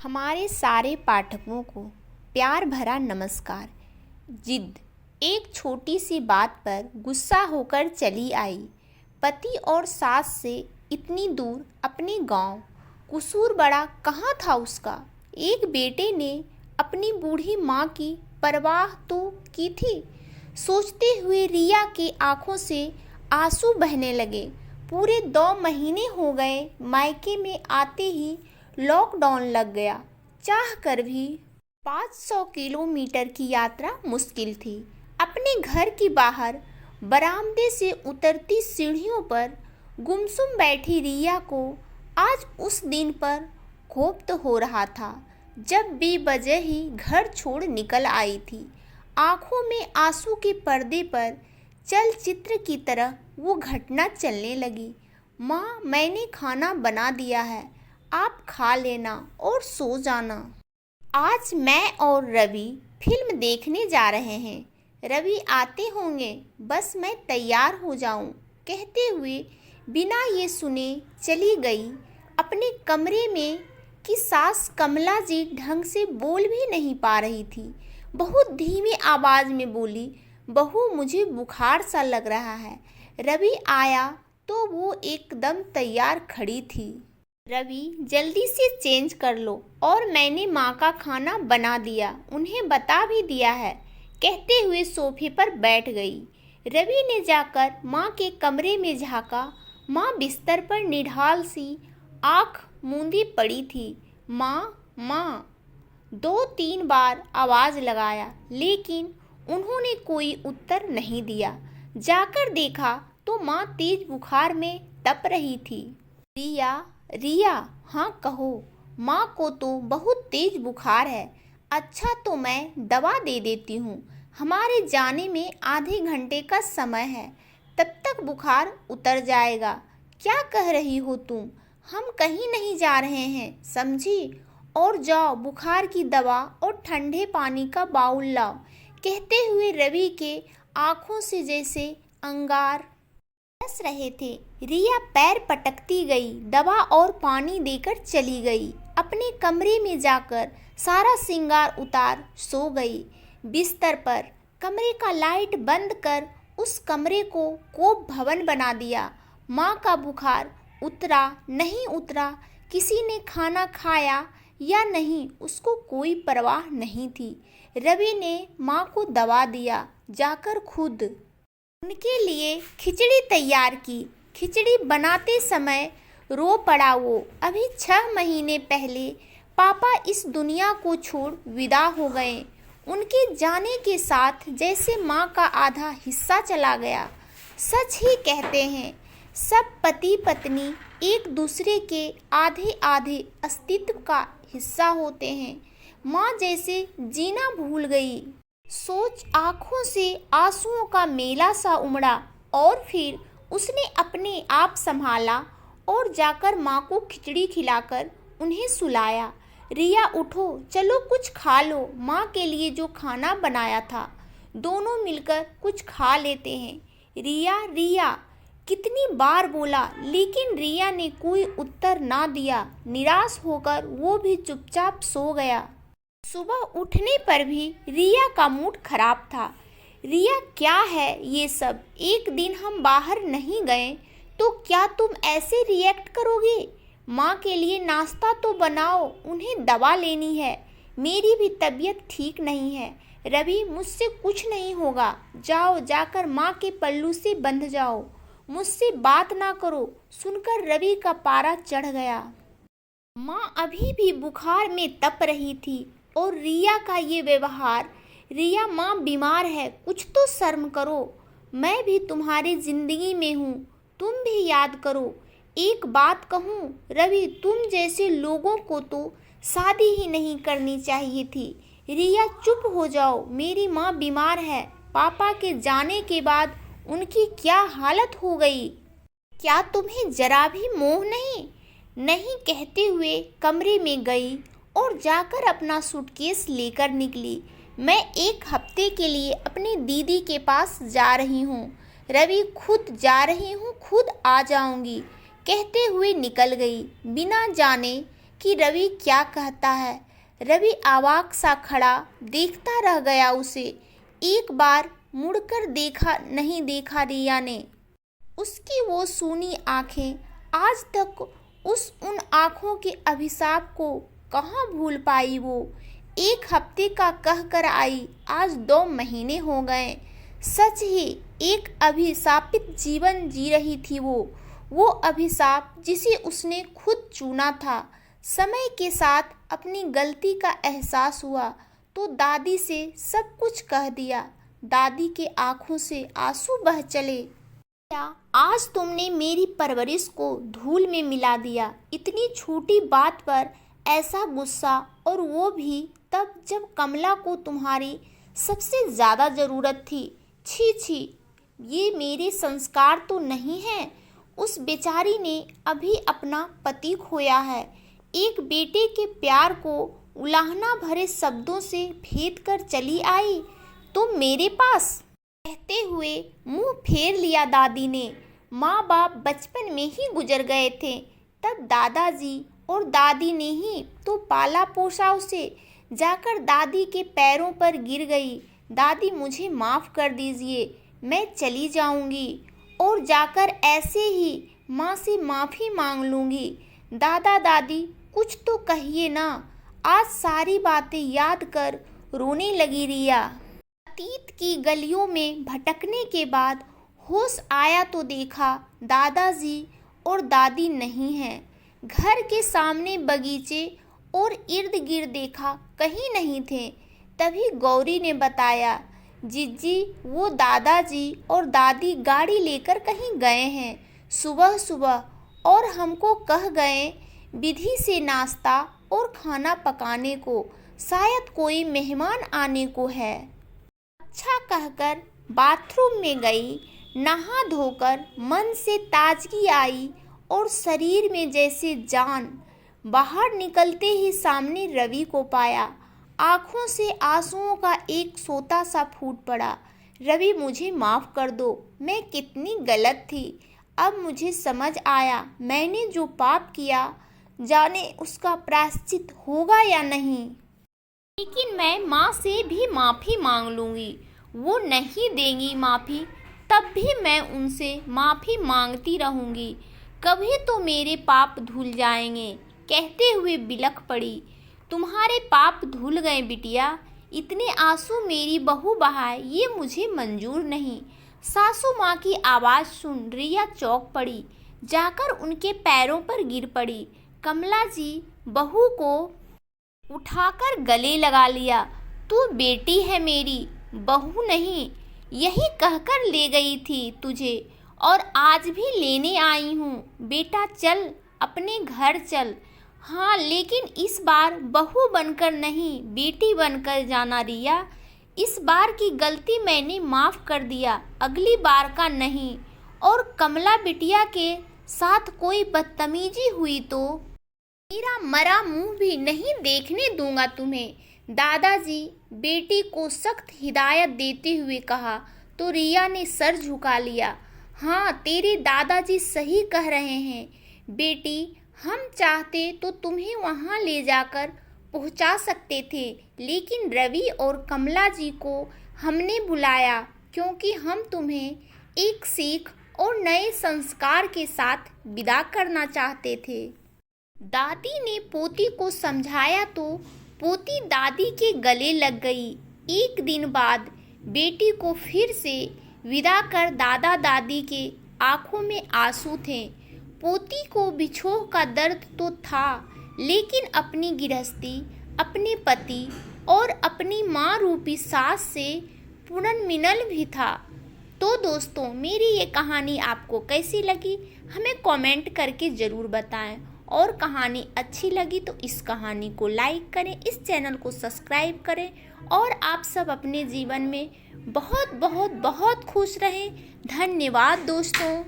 हमारे सारे पाठकों को प्यार भरा नमस्कार। जिद एक छोटी सी बात पर गुस्सा होकर चली आई। पति और सास से इतनी दूर अपने गांव, कसूर बड़ा कहाँ था उसका। एक बेटे ने अपनी बूढ़ी माँ की परवाह तो की थी। सोचते हुए रिया की आंखों से आंसू बहने लगे। पूरे 2 महीने हो गए मायके में आते ही लॉकडाउन लग गया। चाह कर भी 500 किलोमीटर की यात्रा मुश्किल थी। अपने घर की बाहर बरामदे से उतरती सीढ़ियों पर गुमसुम बैठी रिया को आज उस दिन पर कोफ्त हो रहा था जब बेवजह ही घर छोड़ निकल आई थी। आंखों में आंसू के पर्दे पर चलचित्र की तरह वो घटना चलने लगी। माँ, मैंने खाना बना दिया है, आप खा लेना और सो जाना। आज मैं और रवि फिल्म देखने जा रहे हैं। रवि आते होंगे, बस मैं तैयार हो जाऊं, कहते हुए बिना ये सुने चली गई अपने कमरे में कि सास कमला जी ढंग से बोल भी नहीं पा रही थी। बहुत धीमी आवाज़ में बोली, बहू मुझे बुखार सा लग रहा है। रवि आया तो वो एकदम तैयार खड़ी थी। रवि, जल्दी से चेंज कर लो, और मैंने माँ का खाना बना दिया, उन्हें बता भी दिया है, कहते हुए सोफे पर बैठ गई। रवि ने जाकर माँ के कमरे में झाँका। माँ बिस्तर पर निढाल सी आँख मूंदी पड़ी थी। माँ माँ 2-3 बार आवाज़ लगाया, लेकिन उन्होंने कोई उत्तर नहीं दिया। जाकर देखा तो माँ तेज बुखार में तप रही थी। रिया, रिया, हाँ कहो। माँ को तो बहुत तेज बुखार है। अच्छा तो मैं दवा दे देती हूँ, हमारे जाने में आधे घंटे का समय है, तब तक बुखार उतर जाएगा। क्या कह रही हो तुम? हम कहीं नहीं जा रहे हैं, समझी? और जाओ बुखार की दवा और ठंडे पानी का बाउल लाओ, कहते हुए रवि के आँखों से जैसे अंगार बरस रहे थे। रिया पैर पटकती गई, दवा और पानी देकर चली गई। अपने कमरे में जाकर सारा श्रृंगार उतार सो गई बिस्तर पर। कमरे का लाइट बंद कर उस कमरे को कोप भवन बना दिया। माँ का बुखार उतरा नहीं उतरा, किसी ने खाना खाया या नहीं, उसको कोई परवाह नहीं थी। रवि ने माँ को दवा दिया, जाकर खुद उनके लिए खिचड़ी तैयार की। खिचड़ी बनाते समय रो पड़ा वो। अभी 6 महीने पहले पापा इस दुनिया को छोड़ विदा हो गए। उनके जाने के साथ जैसे माँ का आधा हिस्सा चला गया। सच ही कहते हैं, सब पति पत्नी एक दूसरे के आधे आधे अस्तित्व का हिस्सा होते हैं। माँ जैसे जीना भूल गई। सोच आँखों से आंसुओं का मेला सा उमड़ा, और फिर उसने अपने आप संभाला और जाकर माँ को खिचड़ी खिलाकर उन्हें सुलाया। रिया, उठो, चलो कुछ खा लो, माँ के लिए जो खाना बनाया था, दोनों मिलकर कुछ खा लेते हैं। रिया, रिया, कितनी बार बोला, लेकिन रिया ने कोई उत्तर ना दिया। निराश होकर वो भी चुपचाप सो गया। सुबह उठने पर भी रिया का मूड खराब था। रिया, क्या है ये सब? एक दिन हम बाहर नहीं गए तो क्या तुम ऐसे रिएक्ट करोगे? माँ के लिए नाश्ता तो बनाओ, उन्हें दवा लेनी है। मेरी भी तबीयत ठीक नहीं है। रवि, मुझसे कुछ नहीं होगा, जाओ जाकर माँ के पल्लू से बंध जाओ, मुझसे बात ना करो। सुनकर रवि का पारा चढ़ गया। माँ अभी भी बुखार में तप रही थी और रिया का ये व्यवहार। रिया, माँ बीमार है, कुछ तो शर्म करो। मैं भी तुम्हारी जिंदगी में हूँ, तुम भी याद करो। एक बात कहूँ रवि, तुम जैसे लोगों को तो शादी ही नहीं करनी चाहिए थी। रिया, चुप हो जाओ, मेरी माँ बीमार है। पापा के जाने के बाद उनकी क्या हालत हो गई, क्या तुम्हें जरा भी मोह नहीं? नहीं, कहते हुए कमरे में गई और जाकर अपना सूटकेस लेकर निकली। मैं 1 हफ्ते के लिए अपनी दीदी के पास जा रही हूँ। रवि, खुद जा रही हूँ, खुद आ जाऊँगी, कहते हुए निकल गई, बिना जाने कि रवि क्या कहता है। रवि अवाक सा खड़ा देखता रह गया उसे। एक बार मुड़कर नहीं देखा रिया ने। उसकी वो सूनी आंखें आज तक उन आंखों के अभिशाप को कहाँ भूल पाई वो। 1 हफ्ते का कह कर आई, आज 2 महीने हो गए। सच ही एक अभिशापित जीवन जी रही थी वो अभिशाप जिसे उसने खुद चुना था। समय के साथ अपनी गलती का एहसास हुआ तो दादी से सब कुछ कह दिया। दादी के आंखों से आंसू बह चले। क्या आज तुमने मेरी परवरिश को धूल में मिला दिया। इतनी छोटी बात पर ऐसा गुस्सा, और वो भी तब जब कमला को तुम्हारी सबसे ज़्यादा ज़रूरत थी। छी छी, ये मेरे संस्कार तो नहीं हैं। उस बेचारी ने अभी अपना पति खोया है। एक बेटे के प्यार को उलाहना भरे शब्दों से भेद कर चली आई तुम मेरे पास। कहते हुए मुंह फेर लिया दादी ने। माँ बाप बचपन में ही गुजर गए थे। तब दादाजी और दादी ने ही तो पाला पोसा उसे। जाकर दादी के पैरों पर गिर गई। दादी मुझे माफ़ कर दीजिए, मैं चली जाऊंगी और जाकर ऐसे ही माँ से माफ़ी मांग लूँगी। दादा दादी कुछ तो कहिए ना। आज सारी बातें याद कर रोने लगी रिया। अतीत की गलियों में भटकने के बाद होश आया तो देखा दादाजी और दादी नहीं हैं। घर के सामने बगीचे और इर्द गिर्द देखा कहीं नहीं थे। तभी गौरी ने बताया, जिज्जी वो दादाजी और दादी गाड़ी लेकर कहीं गए हैं सुबह सुबह, और हमको कह गए विधि से नाश्ता और खाना पकाने को, शायद कोई मेहमान आने को है। अच्छा कहकर बाथरूम में गई। नहा धोकर मन से ताजगी आई और शरीर में जैसे जान। बाहर निकलते ही सामने रवि को पाया। आँखों से आंसुओं का एक सोता सा फूट पड़ा। रवि मुझे माफ़ कर दो, मैं कितनी गलत थी। अब मुझे समझ आया मैंने जो पाप किया, जाने उसका प्रायश्चित होगा या नहीं। लेकिन मैं माँ से भी माफ़ी मांग लूँगी। वो नहीं देंगी माफ़ी, तब भी मैं उनसे माफ़ी मांगती रहूँगी। कभी तो मेरे पाप धुल जाएंगे। कहते हुए बिलख पड़ी। तुम्हारे पाप धुल गए बिटिया। इतने आंसू मेरी बहू बहाए ये मुझे मंजूर नहीं। सासू माँ की आवाज़ सुन रिया चौंक पड़ी। जाकर उनके पैरों पर गिर पड़ी। कमला जी बहू को उठाकर गले लगा लिया। तू बेटी है मेरी, बहू नहीं। यही कहकर ले गई थी तुझे, और आज भी लेने आई हूँ। बेटा चल, अपने घर चल। हाँ, लेकिन इस बार बहू बनकर नहीं, बेटी बनकर जाना रिया। इस बार की गलती मैंने माफ़ कर दिया, अगली बार का नहीं। और कमला बिटिया के साथ कोई बदतमीजी हुई तो मेरा मरा मुंह भी नहीं देखने दूंगा तुम्हें। दादाजी बेटी को सख्त हिदायत देते हुए कहा तो रिया ने सर झुका लिया। हाँ, तेरे दादाजी सही कह रहे हैं बेटी। हम चाहते तो तुम्हें वहाँ ले जाकर पहुँचा सकते थे, लेकिन रवि और कमला जी को हमने बुलाया क्योंकि हम तुम्हें एक सीख और नए संस्कार के साथ विदा करना चाहते थे। दादी ने पोती को समझाया तो पोती दादी के गले लग गई। 1 दिन बाद बेटी को फिर से विदा कर दादा दादी के आंखों में आंसू थे। पोती को बिछोह का दर्द तो था, लेकिन अपनी गृहस्थी, अपने पति और अपनी माँ रूपी सास से पुनर्मिलन भी था। तो दोस्तों, मेरी ये कहानी आपको कैसी लगी हमें कमेंट करके ज़रूर बताएं, और कहानी अच्छी लगी तो इस कहानी को लाइक करें, इस चैनल को सब्सक्राइब करें, और आप सब अपने जीवन में बहुत बहुत बहुत खुश रहें। धन्यवाद दोस्तों।